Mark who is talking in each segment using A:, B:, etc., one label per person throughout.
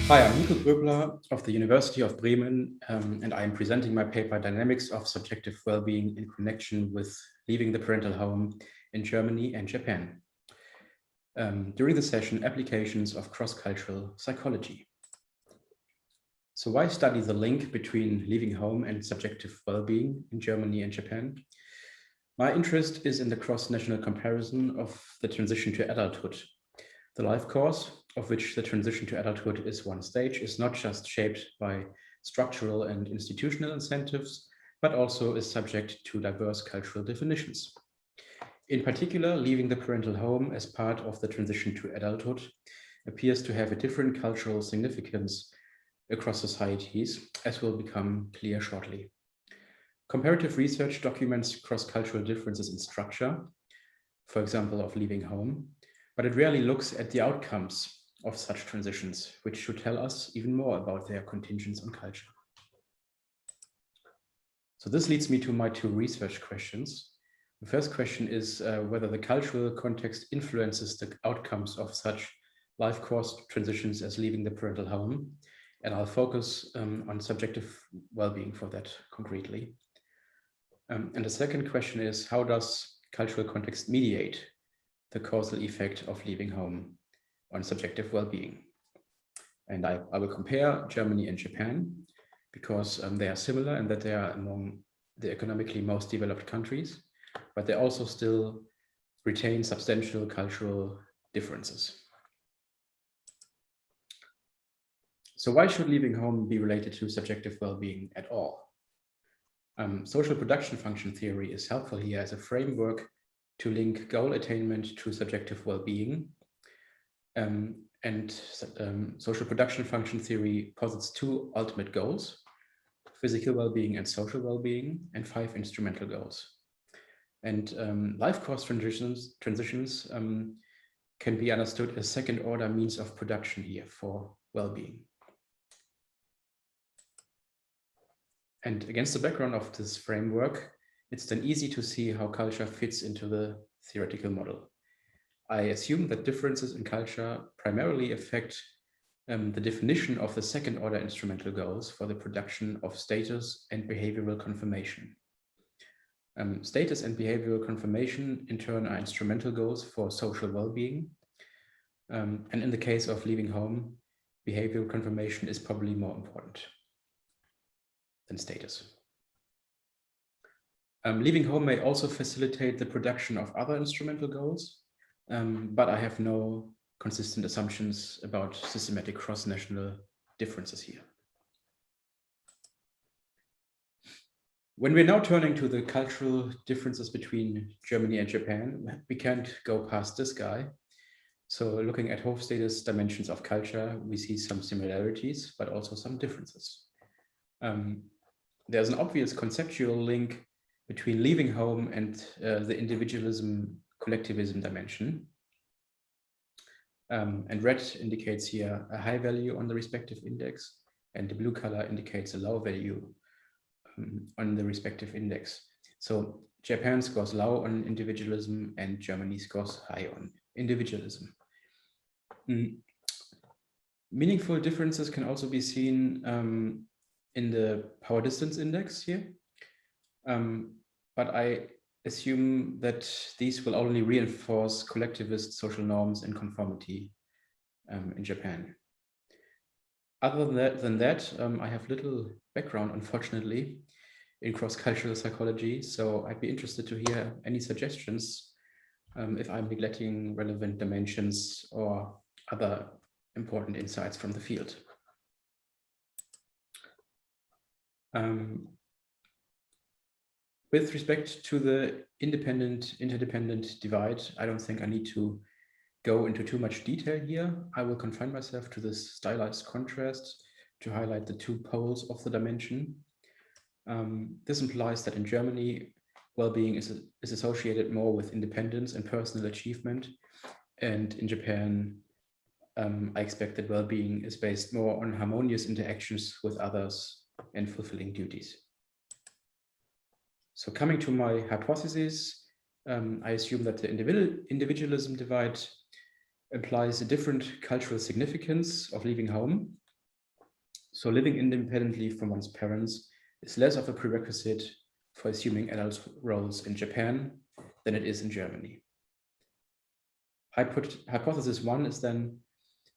A: Hi, I'm Nicolai Groepler of the University of Bremen, and I am presenting my paper Dynamics of Subjective Wellbeing in Connection with Leaving the Parental Home in Germany and Japan. During the session, Applications of Cross-Cultural Psychology. So why study the link between leaving home and subjective well-being in Germany and Japan? My interest is in the cross-national comparison of the transition to adulthood. The life course, of which the transition to adulthood is one stage, is not just shaped by structural and institutional incentives, but also is subject to diverse cultural definitions. In particular, leaving the parental home as part of the transition to adulthood appears to have a different cultural significance across societies, as will become clear shortly. Comparative research documents cross-cultural differences in structure, for example, of leaving home, but it rarely looks at the outcomes of such transitions, which should tell us even more about their contingents on culture. So this leads me to my two research questions. The first question is whether the cultural context influences the outcomes of such life course transitions as leaving the parental home, and I'll focus on subjective well-being for that concretely. And the second question is, how does cultural context mediate the causal effect of leaving home on subjective well-being? And I will compare Germany and Japan because they are similar in that they are among the economically most developed countries, but they also still retain substantial cultural differences. So why should leaving home be related to subjective well-being at all? Social production function theory is helpful here as a framework to link goal attainment to subjective well-being. Social production function theory posits two ultimate goals: physical well-being and social well-being, and 5 instrumental goals. And life course transitions can be understood as second-order means of production here for well-being. And against the background of this framework, it's then easy to see how culture fits into the theoretical model. I assume that differences in culture primarily affect the definition of the second-order instrumental goals for the production of status and behavioral confirmation. Status and behavioral confirmation, in turn, are instrumental goals for social well-being. And in the case of leaving home, behavioral confirmation is probably more important than status. Leaving home may also facilitate the production of other instrumental goals, but I have no consistent assumptions about systematic cross-national differences here. When we're now turning to the cultural differences between Germany and Japan, we can't go past this guy. So looking at Hofstede's dimensions of culture, we see some similarities, but also some differences. There's an obvious conceptual link between leaving home and the individualism collectivism dimension. And red indicates here a high value on the respective index, and the blue color indicates a low value on the respective index. So Japan scores low on individualism and Germany scores high on individualism. Meaningful differences can also be seen in the power distance index here. But I assume that these will only reinforce collectivist social norms and conformity in Japan. Other than that, I have little background, unfortunately, in cross-cultural psychology, so I'd be interested to hear any suggestions if I'm neglecting relevant dimensions or other important insights from the field. With respect to the independent-interdependent divide, I don't think I need to go into too much detail here. I will confine myself to this stylized contrast to highlight the two poles of the dimension. This implies that in Germany, well-being is associated more with independence and personal achievement. And in Japan, I expect that well-being is based more on harmonious interactions with others and fulfilling duties. So coming to my hypothesis, I assume that the individualism divide implies a different cultural significance of leaving home So living independently from one's parents is less of a prerequisite for assuming adult roles in Japan than it is in Germany. Hypothesis 1 is then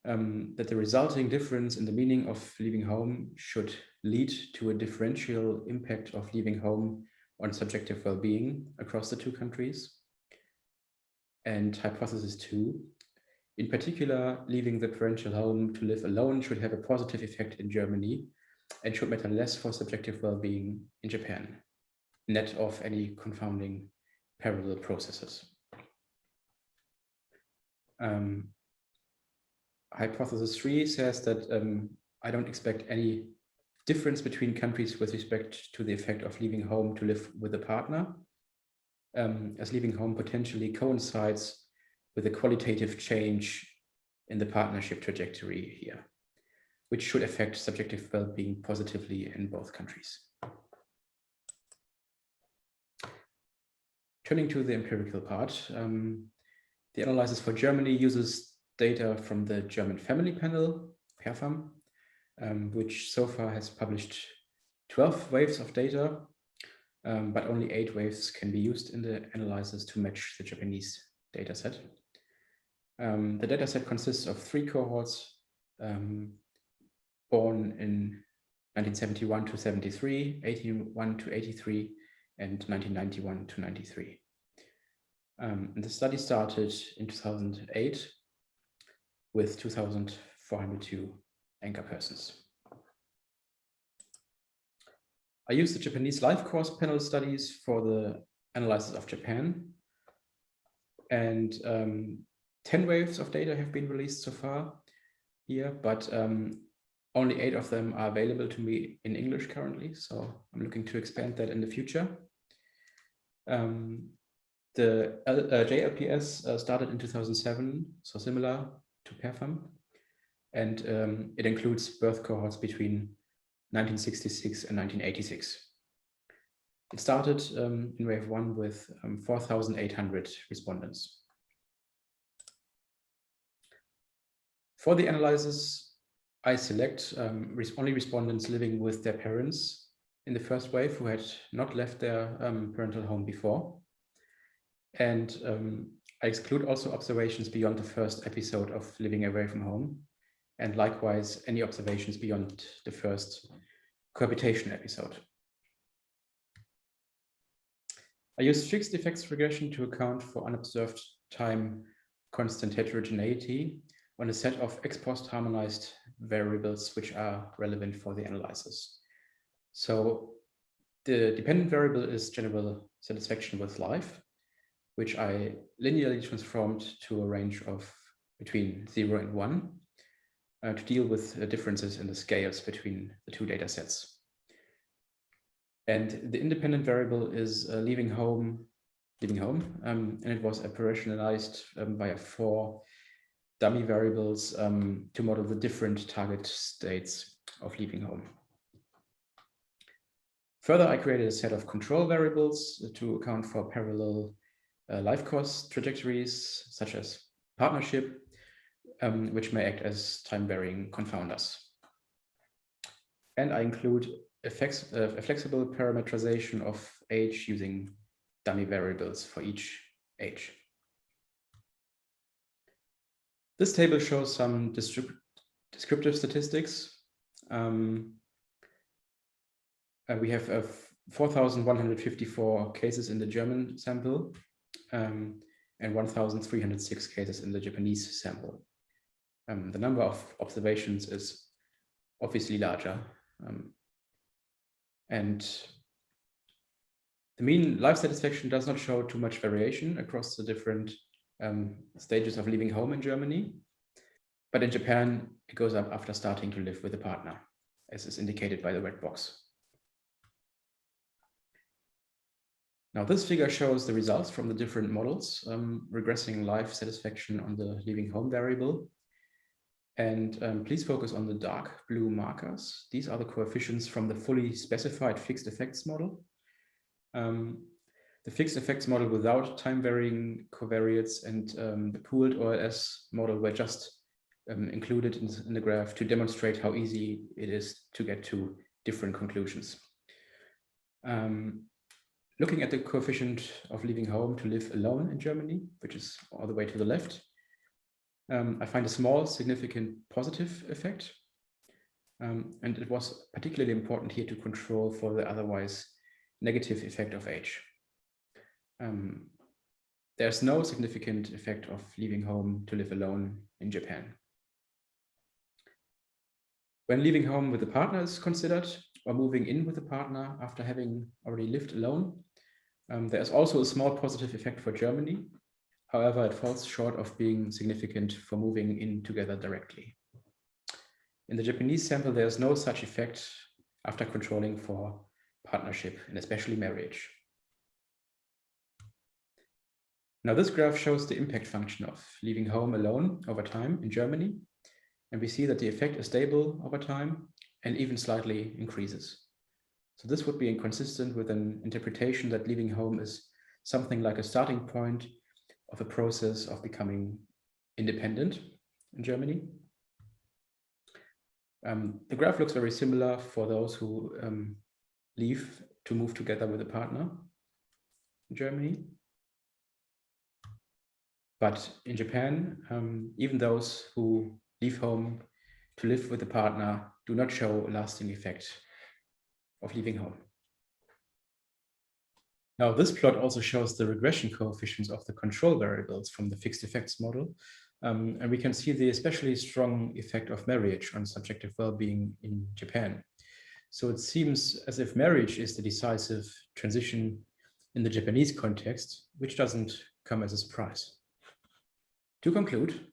A: that the resulting difference in the meaning of leaving home should lead to a differential impact of leaving home on subjective well-being across the two countries. And hypothesis 2, in particular, leaving the parental home to live alone should have a positive effect in Germany and should matter less for subjective well-being in Japan, net of any confounding parallel processes. Hypothesis 3 says that I don't expect any difference between countries with respect to the effect of leaving home to live with a partner, as leaving home potentially coincides with a qualitative change in the partnership trajectory here, which should affect subjective well-being positively in both countries. Turning to the empirical part, the analysis for Germany uses data from the German Family Panel, PERFAM, which so far has published 12 waves of data, but only 8 waves can be used in the analysis to match the Japanese dataset. The dataset consists of 3 cohorts born in 1971 to 73, 81 to 83, and 1991 to 93. And the study started in 2008 with 2,402 anchor persons. I used the Japanese life course panel studies for the analysis of Japan, and 10 waves of data have been released so far here, but only 8 of them are available to me in English currently, so I'm looking to expand that in the future. The JLPS started in 2007, so similar to PERFAM, and it includes birth cohorts between 1966 and 1986. It started in wave 1 with 4,800 respondents. For the analysis, I select only respondents living with their parents in the first wave who had not left their parental home before. And I exclude also observations beyond the first episode of living away from home, and likewise any observations beyond the first cohabitation episode. I use fixed effects regression to account for unobserved time constant heterogeneity on a set of ex post harmonized variables which are relevant for the analysis. So the dependent variable is general satisfaction with life, which I linearly transformed to a range of between 0 and 1 to deal with differences in the scales between the two data sets. And the independent variable is leaving home, and it was operationalized via 4 dummy variables to model the different target states of leaving home. Further, I created a set of control variables to account for parallel life course trajectories, such as partnership, which may act as time-varying confounders. And I include a flexible parametrization of age using dummy variables for each age. This table shows some descriptive statistics. We have 4,154 cases in the German sample and 1,306 cases in the Japanese sample. The number of observations is obviously larger. And the mean life satisfaction does not show too much variation across the different stages of leaving home in Germany. But in Japan, it goes up after starting to live with a partner, as is indicated by the red box. Now, this figure shows the results from the different models, regressing life satisfaction on the leaving home variable. And please focus on the dark blue markers. These are the coefficients from the fully specified fixed effects model. The fixed effects model without time-varying covariates and the pooled OLS model were just included in the graph to demonstrate how easy it is to get to different conclusions. Looking at the coefficient of leaving home to live alone in Germany, which is all the way to the left, I find a small significant positive effect. And it was particularly important here to control for the otherwise negative effect of age. There's no significant effect of leaving home to live alone in Japan. When leaving home with a partner is considered, or moving in with a partner after having already lived alone, there is also a small positive effect for Germany. However, it falls short of being significant for moving in together directly. In the Japanese sample, there is no such effect after controlling for partnership and especially marriage. Now, this graph shows the impact function of leaving home alone over time in Germany. And we see that the effect is stable over time and even slightly increases. So this would be inconsistent with an interpretation that leaving home is something like a starting point of a process of becoming independent in Germany. The graph looks very similar for those who leave to move together with a partner in Germany. But in Japan, even those who leave home to live with a partner do not show a lasting effect of leaving home. Now, this plot also shows the regression coefficients of the control variables from the fixed effects model. And we can see the especially strong effect of marriage on subjective well-being in Japan. So it seems as if marriage is the decisive transition in the Japanese context, which doesn't come as a surprise. To conclude,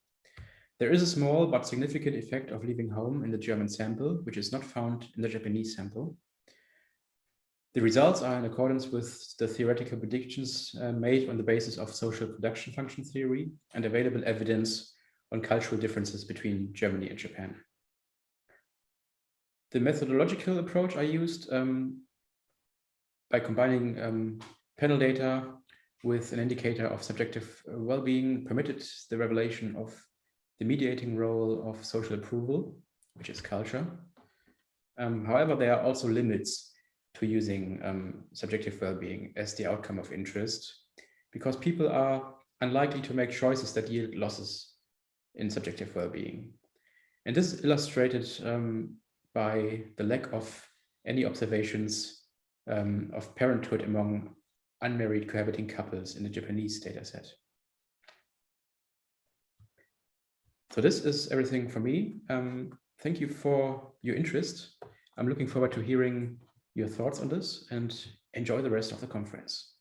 A: there is a small but significant effect of leaving home in the German sample, which is not found in the Japanese sample. The results are in accordance with the theoretical predictions made on the basis of social production function theory and available evidence on cultural differences between Germany and Japan. The methodological approach I used by combining panel data with an indicator of subjective well-being permitted the revelation of the mediating role of social approval, which is culture. However, there are also limits to using subjective well-being as the outcome of interest, because people are unlikely to make choices that yield losses in subjective well-being. And this is illustrated by the lack of any observations of parenthood among unmarried cohabiting couples in the Japanese dataset. So this is everything for me. Thank you for your interest. I'm looking forward to hearing your thoughts on this and enjoy the rest of the conference.